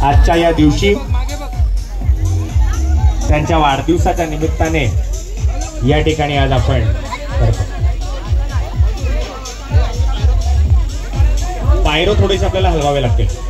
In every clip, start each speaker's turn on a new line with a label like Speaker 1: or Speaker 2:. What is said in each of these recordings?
Speaker 1: आजच्या या दिवशी त्यांच्या वाढदिवसाच्या निमित्ताने या ठिकाणी आज आपण पायरो थोडेसे आपल्याला हलवावे लागतील.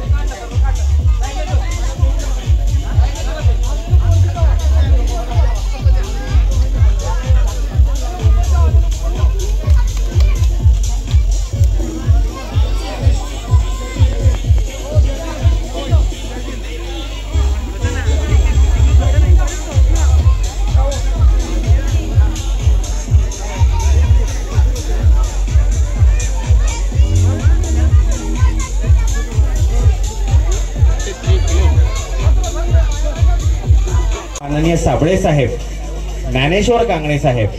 Speaker 1: माननीय साबळे साहेब, ज्ञानेश्वर कांगणे साहेब,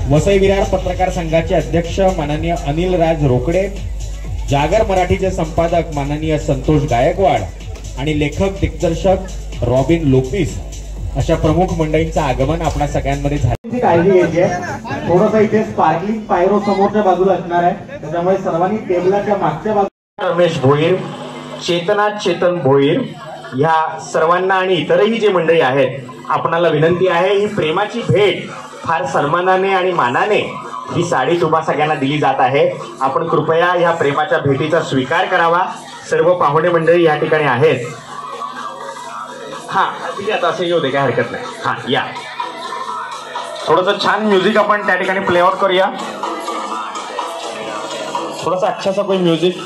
Speaker 1: वसई विरार पत्रकार संघाचे अध्यक्ष माननीय अनिल राज रोकडे, जागर मराठीचे संपादक माननीय संतोष गायकवाड आणि लेखक दिग्दर्शक रॉबिन लोपिस अशा प्रमुख मंडळींचं आगमन आपल्या सगळ्यांमध्ये झाले.
Speaker 2: काळजी घ्यायची आहे. थोडंसं इथे स्पार्कलिंग पायरो समोरच्या बाजूला असणार आहे, त्याच्यामुळे सर्वांनी टेबलाच्या मागच्या बाजूला.
Speaker 1: रमेश भोईर, चेतन भोईर ह्या सर्वांना आणि इतरही जे मंडळी आहेत, आपणाला विनंती आहे, ही प्रेमाची भेट फार सन्मानाने आणि मानाने ही साडी तुम्हा सगळ्यांना दिली जात आहे. आपण कृपया ह्या प्रेमाच्या भेटीचा स्वीकार करावा. सर्व पाहुणे मंडळी या ठिकाणी आहेत. हा ठीक आहे, आता असं येऊ दे, काय हरकत नाही. हा या, थोडंसं छान म्युझिक आपण त्या ठिकाणी प्ले आउट करूया. थोडासा अच्छासा कोई म्युझिक.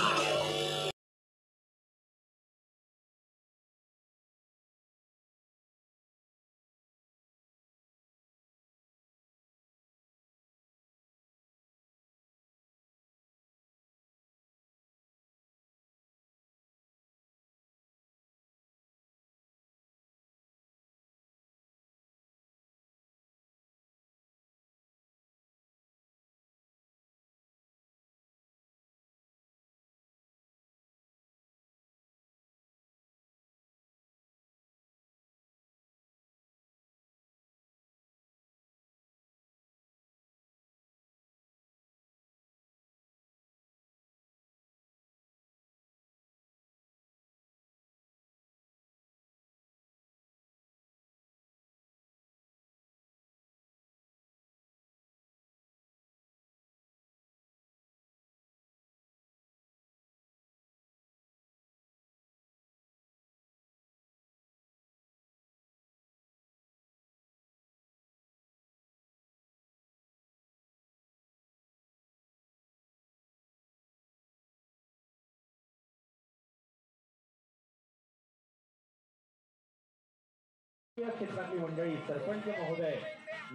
Speaker 1: क्षेत्रातली मंडळी, सरपंच महोदय,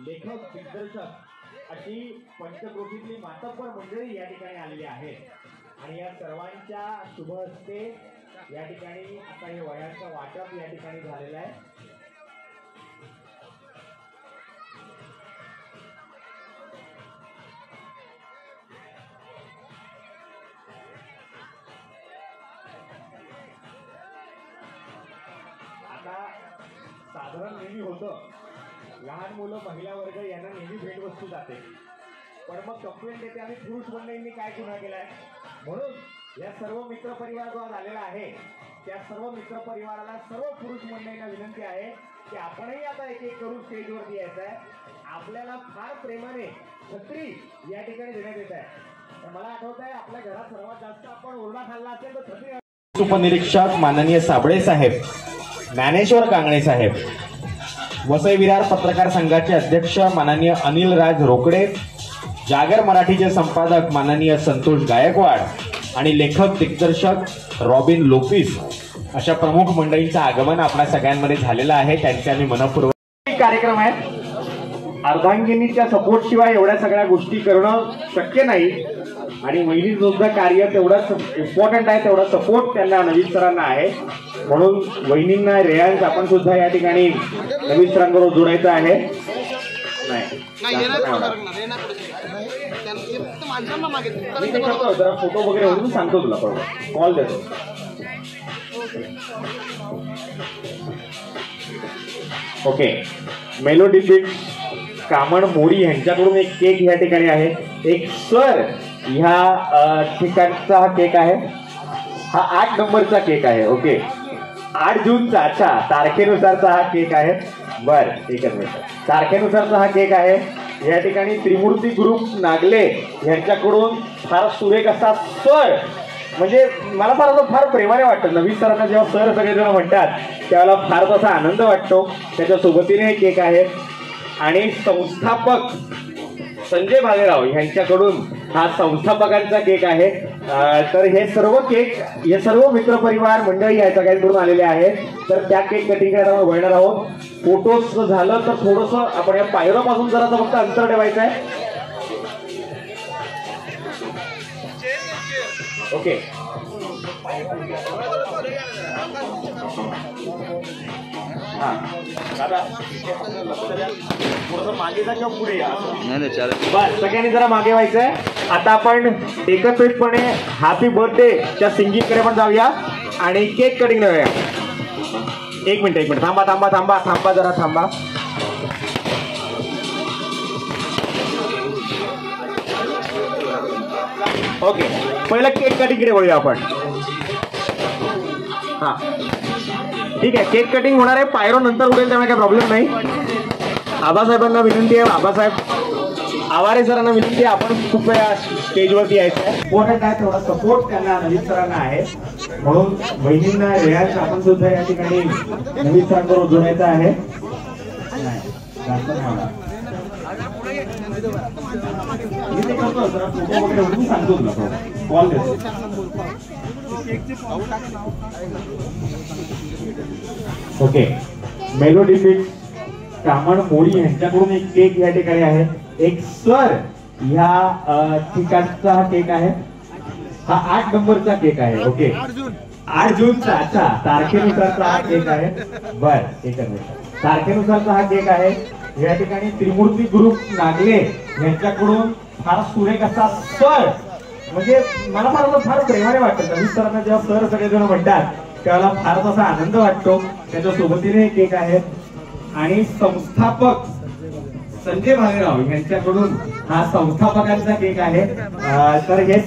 Speaker 1: लेखक, दिग्दर्शक अशी पंचक्रोशीतली मातब्बर मंडळी या ठिकाणी आलेली आहेत आणि या सर्वांच्या शुभ हस्ते या ठिकाणी आता हे वह्यांचं वाटप या ठिकाणी झालेलं आहे. साधारण नेहमी होतं, लहान मुलं, महिला वर्ग यांना नेहमी भेटवस्तू जाते, पण मग कंप्लेंट येते आणि पुरुष मंडळींनी काय गुन्हा केलाय. म्हणून या सर्व मित्र परिवार जो आज आलेला आहे, त्या सर्व मित्र परिवाराला, सर्व पुरुष मंडळींना विनंती आहे की आपणही आता एक एक करून स्टेजवरती यायचं आहे. आपल्याला फार प्रेमाने छत्री या ठिकाणी देण्यात येत आहे. मला आठवत आहे, आपल्या घरात सर्वात जास्त आपण ओरडा खाल्ला असेल तर छत्री. उपनिरीक्षक माननीय साबळे साहेब, ज्ञानेश्वर कांगणे साहेब, वसई विरार पत्रकार संघाचे अध्यक्ष माननीय अनिल राज रोकडे, जागर मराठीचे संपादक माननीय संतोष गायकवाड आणि लेखक दिग्दर्शक रॉबिन लोपिस अशा प्रमुख मंडळींचं आगमन आपल्या सगळ्यांमध्ये झालेलं आहे. त्यांचे आम्ही मनपूर्वक
Speaker 2: कार्यक्रम आहे. अर्धांगिनीच्या सपोर्ट शिवाय एवढ्या सगळ्या गोष्टी करणं शक्य नाही आणि वहिनीचं सुद्धा कार्य तेवढंच इम्पॉर्टंट आहे, तेवढा सपोर्ट त्यांना नवीन सरांना आहे. म्हणून वहिनींना रेयांस आपण सुद्धा या ठिकाणी नवीन सरांबरोबर जोडायचं आहे. जरा फोटो वगैरे होऊन सांगतो तुला, कॉल देतो. ओके, मेलोडी बिट्स कामण मोरी यांच्याकडून एक केक या ठिकाणी आहे. एक सर ह्या ठिकाणचा हा केक आहे. हा 8 नंबरचा केक आहे. ओके, 8 जूनचा, अच्छा, तारखेनुसारचा हा केक आहे. बर, एकच मिनिट. तारखेनुसारचा हा केक आहे. या ठिकाणी त्रिमूर्ती ग्रुप नागले यांच्याकडून फार सुरेख असा सर, म्हणजे मला फार प्रेमाने वाटतं. नवीन सरांना जेव्हा सर सगळेजण म्हणतात त्यावेळेला फार तसा आनंद वाटतो. त्याच्या सोबतीने हे केक आहे. आणि संस्थापक संजय भालेराव यांच्याकडून हा संस्थापकांचा केक आहे. तर हे सर्व मित्रपरिवार मंडळी या सगळ्यांकडून आलेले आहेत. तर त्या केक कटिंग करायला वळणार आहोत. फोटोज झालं तर थोडंसं आपण या पायरोपासून जरा फक्त अंतर ठेवायचं आहे. ओके, हा दादा थोडंसं मागे जा किंवा पुढे या. बस, सगळ्यांनी जरा मागे व्हायचंय. आता आपण एकत्रितपणे हॅपी बर्थडे च्या सिंगिंग कडे पण जाऊया आणि केक कटिंग करूया. एक मिनिट थांबा जरा थांबा. ओके, पहिलं केक कटिंग कडे वळूया आपण. हा ठीक आहे, केक कटिंग होणार आहे. पायरो नंतर उडेल, त्यामुळे काही प्रॉब्लेम नाही. आबासाहेबांना विनंती आहे, आबासाहेब आवारे सरांना विनंती आहे, आपण खूप वेळा स्टेजवरती यायचं आहे. इम्पॉर्टंट आहे, थोडा सपोर्ट त्यांना नवीन सरांना आहे. म्हणून बहिणींना रेयाज आपण सुद्धा या ठिकाणी नवीन सरांबरोबर जोडायचं आहे. सांगतो तुला कॉल देतो. ओके, मेलोडी फिट कामण मोडी यांच्याकडून एक केक या ठिकाणी आहे. एक सर ह्या ठिकाणचा हा केक आहे. हा 8 नंबरचा केक आहे. ओके, 8 जूनचा, अच्छा, तारखेनुसारचा हा केक आहे. बर, एकच मिनिट. तारखेनुसारचा हा केक आहे. या ठिकाणी त्रिमूर्ती ग्रुप नागले यांच्याकडून फार सुरेख असा सर, म्हणजे मला फार प्रेमाने वाटतं. नवीन सरांना जेव्हा सर सगळेजण म्हणतात त्यावेळेला फार तसा आनंद वाटतो. त्याच्या सोबतीने हे केक आहे. आणि संस्थापक संजय भालेराव यांच्याकडून हा संस्थापकांचा केक आहे. तर हे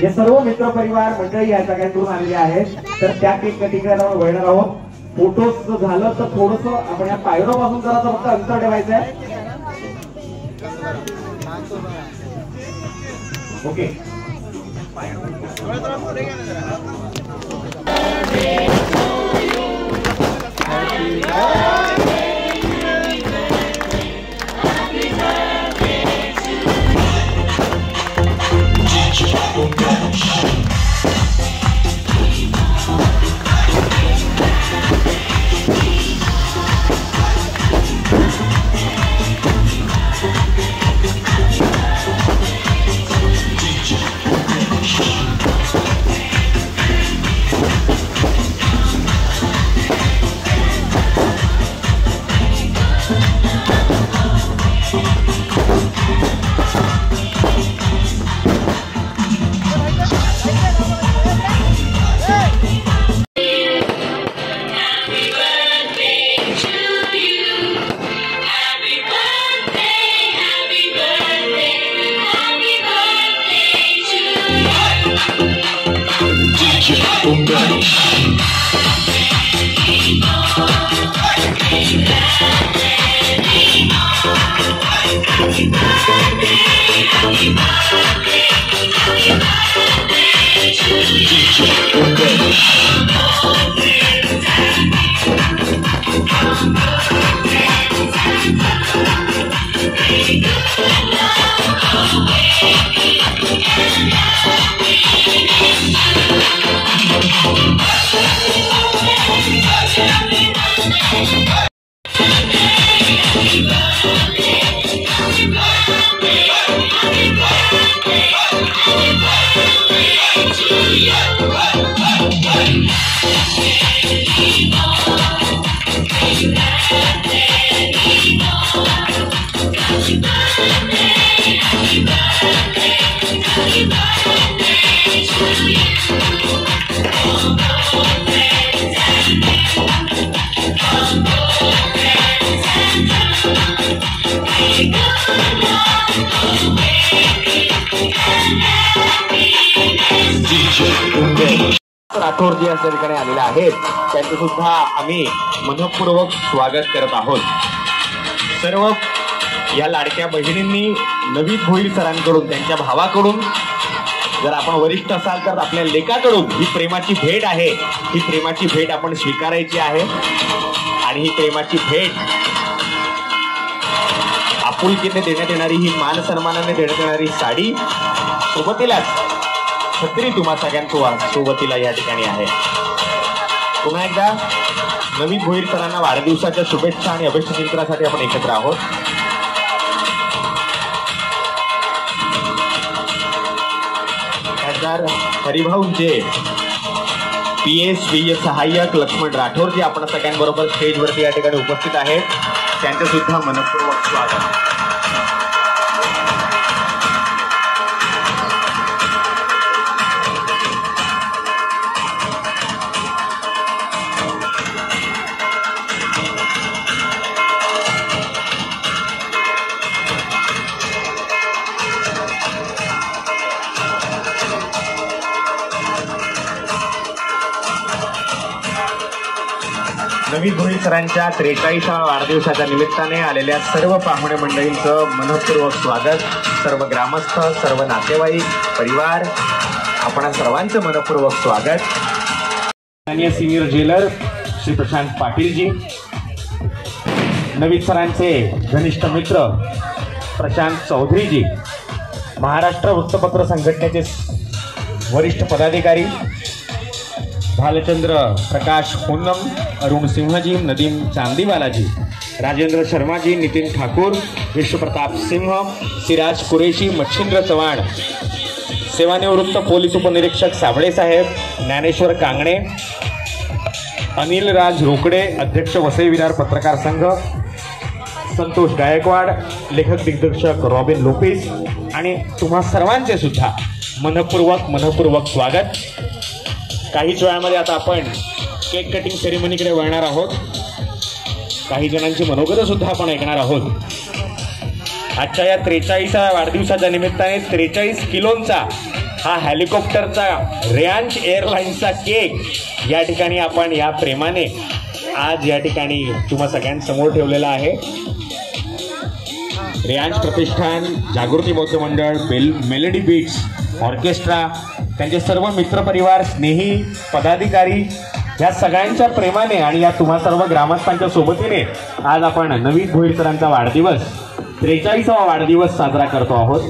Speaker 2: सर्व मित्रपरिवार मंडळी या सगळ्यांकडून आलेले आहेत. तर त्या केक कटिंग करायला वळणार आहोत. फोटोज झालं तर थोडंसं आपण या पायरोपासून जरा फक्त अंतर ठेवायचं आहे. ओके, राठोड जी या ठिकाणी आलेले आहेत त्यांचं सुद्धा आम्ही मनपूर्वक स्वागत करत आहोत. सर्व या लाडक्या बहिणींनी नवीन भोईर सरांकडून त्यांच्या भावाकडून, जर आपण वरिष्ठ असाल तर आपल्या लेकाकडून ही प्रेमाची भेट आहे. ही प्रेमाची भेट आपण स्वीकारायची आहे आणि ही प्रेमाची भेट आपुलकीने देण्यात येणारी, ही मान सन्मानाने देण्यात येणारी साडी सोबतीलाच छत्री तुम्हा सोबतीला या ठिकाणी आहे. पुन्हा एकदा नवीन भोईर सरांना वाढदिवसाच्या शुभेच्छा आणि अभिष्टचिंतनासाठी आपण एकत्र आहोत. खासदार हरिभाऊंचे PSVS सहाय्यक लक्ष्मण राठोड जे आपण सगळ्यांबरोबर स्टेजवरती या ठिकाणी उपस्थित आहेत, त्यांचं सुद्धा मनपूर्वक स्वागत. नवीन भोईर सरांच्या 43व्या वाढदिवसाच्या निमित्ताने आलेल्या सर्व पाहुणे मंडळींचं मनपूर्वक स्वागत. सर्व ग्रामस्थ, सर्व नातेवाईक, परिवार, आपण सर्वांचं मनपूर्वक स्वागत. माननीय सिनियर जेलर श्री प्रशांत पाटीलजी, नवीन सरांचे घनिष्ठ मित्र प्रशांत चौधरीजी, महाराष्ट्र वृत्तपत्र संघटनेचे वरिष्ठ पदाधिकारी भालचंद्र प्रकाश पूनम, अरुण सिंहजी, नदीम चांदीवालाजी, राजेंद्र शर्माजी, नितिन ठाकूर, विश्वप्रताप सिंह, सिराज कुरेशी, मच्छिंद्र चव्हाण, सेवानिवृत्त पोलीस उपनिरीक्षक साबळे साहेब, ज्ञानेश्वर कांगणे, अनिल राज रोकडे, अध्यक्ष वसई विरार पत्रकार संघ, संतोष गायकवाड, लेखक दिग्दर्शक रॉबिन लोपेस आणि तुम्हा सर्वांचे सुद्धा मनपूर्वक स्वागत. काहीच वेळामध्ये आता आपण केक कटिंग सेरेमनीकडे वळणार आहोत. काही जणांची मनोगतं सुद्धा आपण ऐकणार आहोत. आजच्या या 43व्या वाढदिवसाच्या निमित्ताने 43 किलोंचा हा हेलिकॉप्टरचा रेयांश एअरलाइन्सचा केक या ठिकाणी आपण या प्रेमाने आज या ठिकाणी तुम्हा सगळ्यांसमोर ठेवलेला आहे. रेयांश प्रतिष्ठान, जागृती बौद्ध मंडळ, मेलडी बीट्स ऑर्केस्ट्रा, त्यांचे सर्व मित्रपरिवार, स्नेही, पदाधिकारी या सगळ्यांच्या प्रेमाने आणि या तुम्हा सर्व ग्रामस्थांच्या सोबतीने आज आपण नवीन भोईर सरांचा वाढदिवस 43वा वाढदिवस साजरा करतो आहोत.